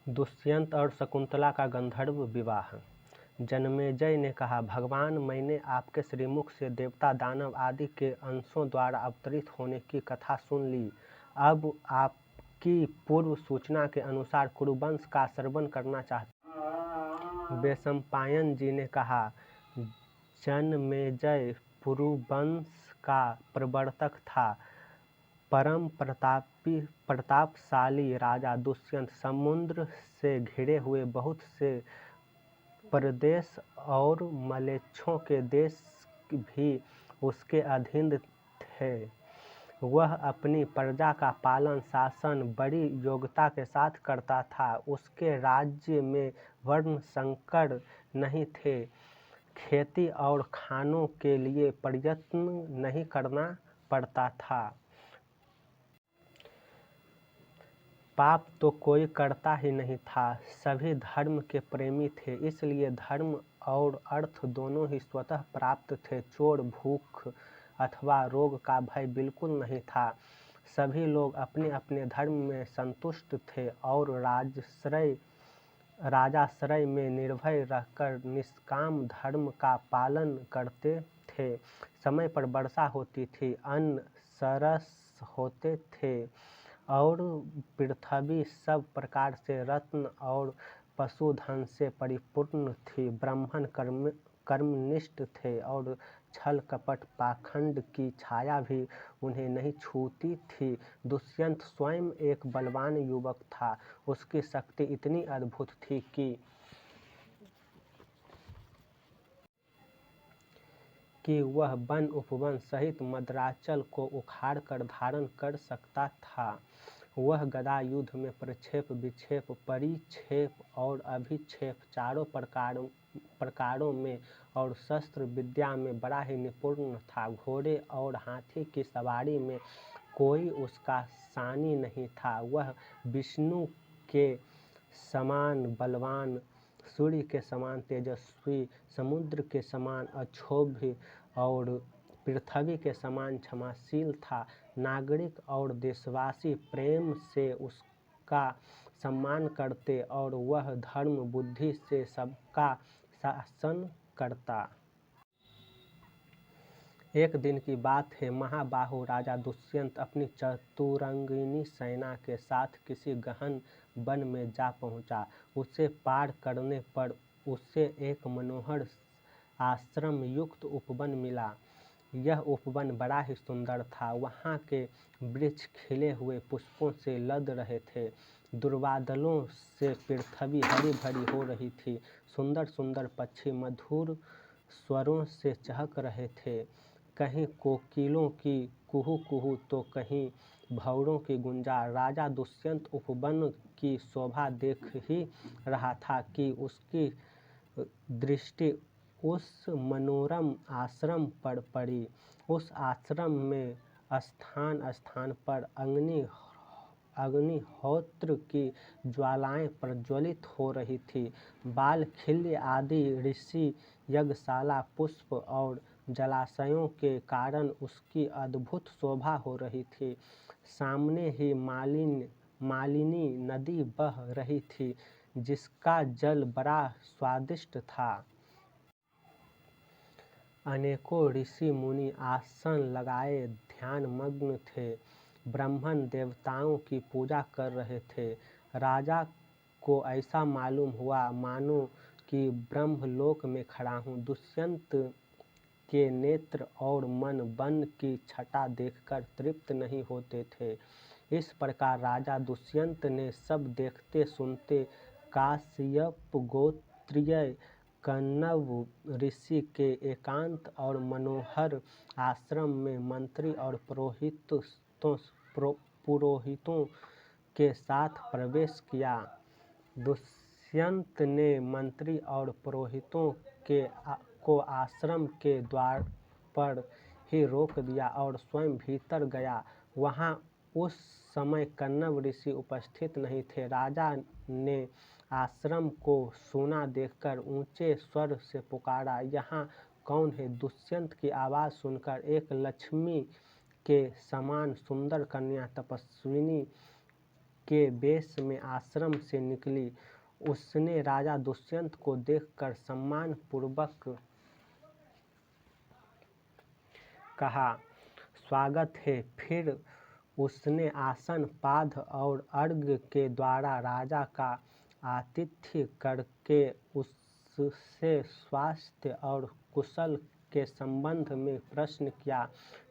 दुष्यंत और शकुंतला का गंधर्व विवाह। जन्मेजय ने कहा, भगवान, मैंने आपके श्रीमुख से देवता दानव आदि के अंशों द्वारा अवतरित होने की कथा सुन ली। अब आपकी पूर्व सूचना के अनुसार कुरुवंश का श्रवण करना चाहता। वैशंपायन जी ने कहा, जन्मेजय पुरुवंश का प्रवर्तक था। परम प्रतापशाली राजा दुष्यंत समुद्र से घिरे हुए बहुत से प्रदेश और मलेच्छों के देश भी उसके अधीन थे। वह अपनी प्रजा का पालन शासन बड़ी योग्यता के साथ करता था। उसके राज्य में वर्ण संकर नहीं थे। खेती और खानों के लिए प्रयत्न नहीं करना पड़ता था। पाप तो कोई करता ही नहीं था। सभी धर्म के प्रेमी थे, इसलिए धर्म और अर्थ दोनों ही स्वतः प्राप्त थे। चोर, भूख अथवा रोग का भय बिल्कुल नहीं था। सभी लोग अपने अपने धर्म में संतुष्ट थे और राजाश्रय में निर्भय रहकर निष्काम धर्म का पालन करते थे। समय पर वर्षा होती थी, अन्न सरस होते थे और पृथ्वी सब प्रकार से रत्न और पशुधन से परिपूर्ण थी। ब्राह्मण कर्मनिष्ठ थे और छल कपट पाखंड की छाया भी उन्हें नहीं छूती थी। दुष्यंत स्वयं एक बलवान युवक था। उसकी शक्ति इतनी अद्भुत थी कि वह वन उपवन सहित मद्राचल को उखाड़कर धारण कर सकता था। वह गदा युद्ध में प्रक्षेप, विक्षेप, परिक्षेप और अभिक्षेप चारों प्रकारों में और शस्त्र विद्या में बड़ा ही निपुण था। घोड़े और हाथी की सवारी में कोई उसका सानी नहीं था। वह विष्णु के समान बलवान, सूर्य के समान तेजस्वी, समुद्र के समान अक्षोभ्य और पृथ्वी के समान क्षमाशील था। नागरिक और देशवासी प्रेम से उसका सम्मान करते और वह धर्म बुद्धि से सबका शासन करता। एक दिन की बात है, महाबाहु राजा दुष्यंत अपनी चतुरंगिनी सेना के साथ किसी गहन वन में जा पहुंचा। उसे पार करने पर उसे एक मनोहर आश्रम युक्त उपवन मिला। यह उपवन बड़ा ही सुंदर था। वहाँ के वृक्ष खिले हुए पुष्पों से लद रहे थे। दुर्बादलों से पृथ्वी हरी भरी हो रही थी। सुंदर सुंदर पक्षी मधुर स्वरों से चहक रहे थे। कहीं कोकिलों की कुहू कुहू तो कहीं भंवरों की गुंजार। राजा दुष्यंत उपवन की शोभा देख ही रहा था कि उसकी दृष्टि उस मनोरम आश्रम पर पड़ी। उस आश्रम में स्थान स्थान पर अग्निहोत्र की ज्वालाएं प्रज्वलित हो रही थी। बालखिल्य आदि ऋषि यज्ञशाला, पुष्प और जलाशयों के कारण उसकी अद्भुत शोभा हो रही थी। सामने ही मालिनी नदी बह रही थी, जिसका जल बड़ा स्वादिष्ट था। अनेकों ऋषि मुनि आसन लगाए ध्यानमग्न थे। ब्राह्मण देवताओं की पूजा कर रहे थे। राजा को ऐसा मालूम हुआ मानो कि ब्रह्मलोक में खड़ा हूँ। दुष्यंत के नेत्र और मन वन की छटा देखकर तृप्त नहीं होते थे। इस प्रकार राजा दुष्यंत ने सब देखते सुनते काश्यप गोत्रीय कण्व ऋषि के एकांत और मनोहर आश्रम में मंत्री और पुरोहितों के साथ प्रवेश किया। दुष्यंत ने मंत्री और पुरोहितों को आश्रम के द्वार पर ही रोक दिया और स्वयं भीतर गया। वहां उस समय कण्व ऋषि उपस्थित नहीं थे। राजा ने आश्रम को सूना देखकर ऊंचे स्वर से पुकारा, यहाँ कौन है? दुष्यंत की आवाज़ सुनकर एक लक्ष्मी के समान सुंदर कन्या तपस्विनी के वेश में आश्रम से निकली। उसने राजा दुष्यंत को देखकर सम्मान पूर्वक कहा, स्वागत है। फिर उसने आसन पाद और अर्घ्य के द्वारा राजा का आतिथ्य करके उससे स्वास्थ्य और कुशल के संबंध में प्रश्न किया।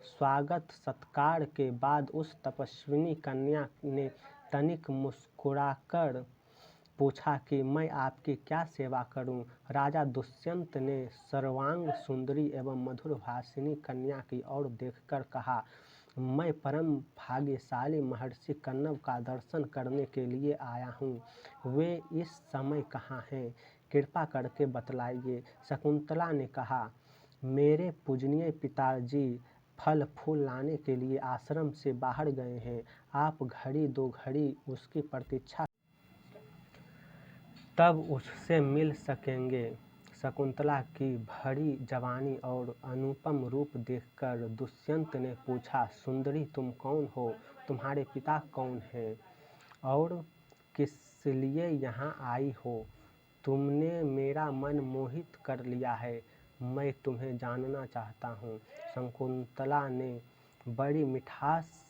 स्वागत सत्कार के बाद उस तपस्विनी कन्या ने तनिक मुस्कुराकर पूछा कि मैं आपकी क्या सेवा करूं? राजा दुष्यंत ने सर्वांग सुंदरी एवं मधुर भाषिणी कन्या की ओर देखकर कहा, मैं परम भाग्यशाली महर्षि कन्नव का दर्शन करने के लिए आया हूँ। वे इस समय कहाँ हैं? कृपा करके बतलाइए। शकुंतला ने कहा, मेरे पूजनीय पिताजी फल फूल लाने के लिए आश्रम से बाहर गए हैं। आप घड़ी दो घड़ी उसकी प्रतीक्षा तब उससे मिल सकेंगे। शकुंतला की भरी जवानी और अनुपम रूप देखकर दुष्यंत ने पूछा, सुंदरी तुम कौन हो? तुम्हारे पिता कौन हैं? और किस लिए यहाँ आई हो? तुमने मेरा मन मोहित कर लिया है। मैं तुम्हें जानना चाहता हूँ। शकुंतला ने बड़ी मिठास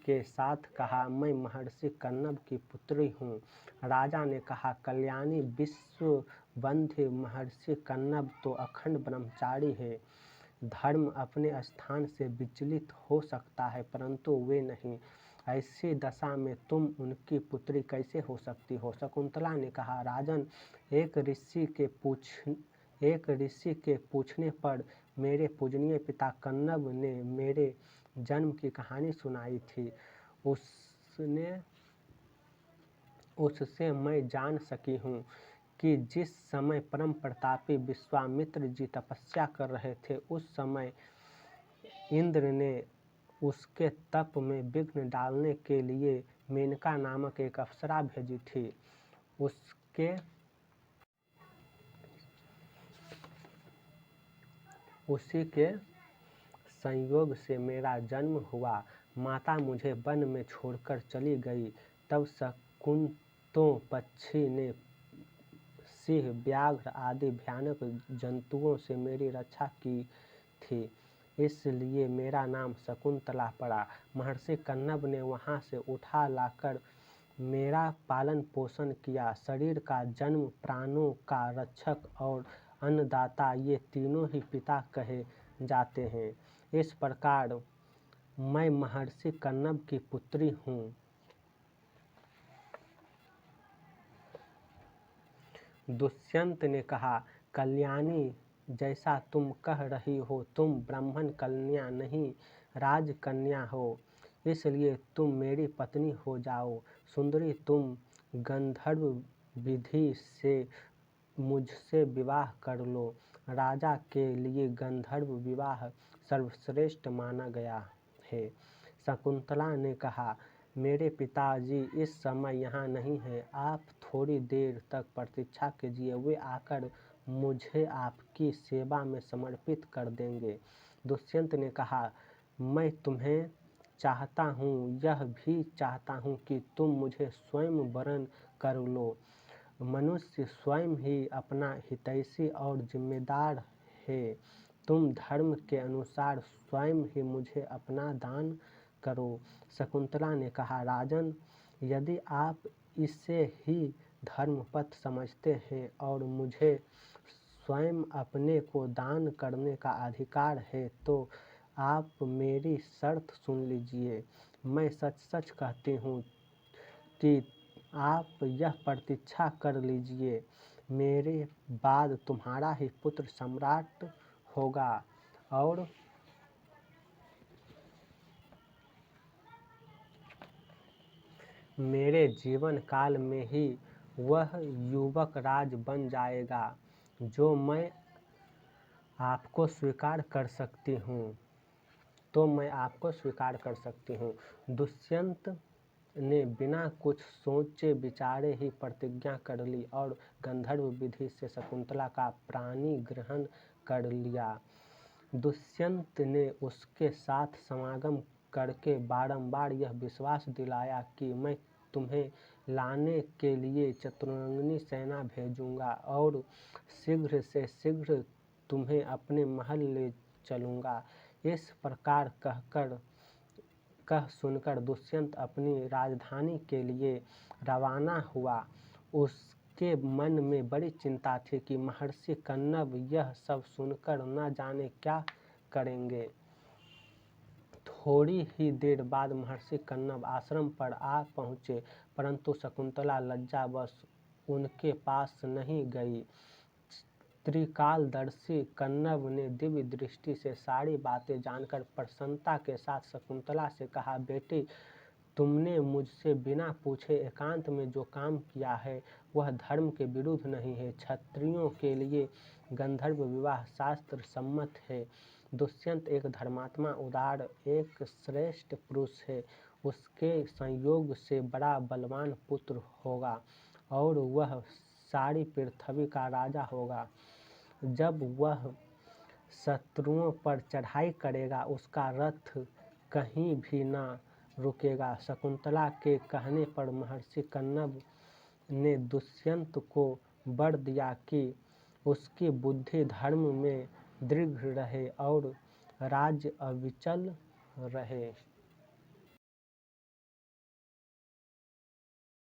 के साथ कहा, मैं महर्षि कन्नव की पुत्री हूँ। राजा ने कहा, कल्याणी विश्ववंद्य महर्षि कन्नव तो अखंड ब्रह्मचारी है। धर्म अपने स्थान से विचलित हो सकता है, परंतु वे नहीं। ऐसी दशा में तुम उनकी पुत्री कैसे हो सकती हो? शकुंतला ने कहा, राजन, एक ऋषि के पूछने पर मेरे पूजनीय पिता कन्नव ने मेरे जन्म की कहानी सुनाई थी। उससे मैं जान सकी हूँ कि जिस समय परम प्रतापी विश्वामित्र जी तपस्या कर रहे थे, उस समय इंद्र ने उसके तप में विघ्न डालने के लिए मेनका नामक एक अप्सरा भेजी थी। उसी के संयोग से मेरा जन्म हुआ। माता मुझे वन में छोड़कर चली गई। तब शकुन्तों पक्षी ने सिंह, व्याघ्र आदि भयानक जंतुओं से मेरी रक्षा की थी, इसलिए मेरा नाम शकुंतला पड़ा। महर्षि कन्नव ने वहाँ से उठा लाकर मेरा पालन पोषण किया। शरीर का जन्म, प्राणों का रक्षक और अन्नदाता, ये तीनों ही पिता कहे जाते हैं। इस प्रकार मैं महर्षि कन्नव की पुत्री हूँ। दुष्यंत ने कहा, कल्याणी, जैसा तुम कह रही हो, तुम ब्राह्मण कन्या नहीं, राजकन्या हो, इसलिए तुम मेरी पत्नी हो जाओ। सुंदरी, तुम गंधर्व विधि से मुझसे विवाह कर लो। राजा के लिए गंधर्व विवाह सर्वश्रेष्ठ माना गया है। शकुंतला ने कहा, मेरे पिताजी इस समय यहाँ नहीं हैं। आप थोड़ी देर तक प्रतीक्षा कीजिए, वे आकर मुझे आपकी सेवा में समर्पित कर देंगे। दुष्यंत ने कहा, मैं तुम्हें चाहता हूँ, यह भी चाहता हूँ कि तुम मुझे स्वयं वरण कर लो। मनुष्य स्वयं ही अपना हितैषी और जिम्मेदार है। तुम धर्म के अनुसार स्वयं ही मुझे अपना दान करो। शकुंतला ने कहा, राजन, यदि आप इसे ही धर्मपथ समझते हैं और मुझे स्वयं अपने को दान करने का अधिकार है, तो आप मेरी शर्त सुन लीजिए। मैं सच सच कहती हूँ कि आप यह प्रतीक्षा कर लीजिए, मेरे बाद तुम्हारा ही पुत्र सम्राट होगा और मेरे जीवन काल में ही वह युवक राज बन जाएगा, जो मैं आपको स्वीकार कर सकती हूँ। दुष्यंत ने बिना कुछ सोचे विचारे ही प्रतिज्ञा कर ली और गंधर्व विधि से शकुंतला का प्राणी ग्रहण कर लिया। दुष्यंत ने उसके साथ समागम करके बारंबार यह विश्वास दिलाया कि मैं तुम्हें लाने के लिए चतुरंगिनी सेना भेजूंगा और शीघ्र से शीघ्र तुम्हें अपने महल ले चलूँगा। इस प्रकार कह सुनकर दुष्यंत अपनी राजधानी के लिए रवाना हुआ। उसके मन में बड़ी चिंता थी कि महर्षि कण्व यह सब सुनकर न जाने क्या करेंगे। थोड़ी ही देर बाद महर्षि कण्व आश्रम पर आ पहुँचे, परंतु शकुंतला लज्जावश उनके पास नहीं गई। त्रिकालदर्शी कण्व ने दिव्य दृष्टि से सारी बातें जानकर प्रसन्नता के साथ शकुंतला से कहा, बेटी, तुमने मुझसे बिना पूछे एकांत में जो काम किया है वह धर्म के विरुद्ध नहीं है। क्षत्रियों के लिए गंधर्व विवाह शास्त्र सम्मत है। दुष्यंत एक धर्मात्मा, उदार, एक श्रेष्ठ पुरुष है। उसके संयोग से बड़ा बलवान पुत्र होगा और वह सारी पृथ्वी का राजा होगा। जब वह शत्रुओं पर चढ़ाई करेगा उसका रथ कहीं भी न रुकेगा। शकुंतला के कहने पर महर्षि कण्व ने दुष्यंत को वर दिया कि उसकी बुद्धि धर्म में दृढ़ रहे और राज्य अविचल रहे।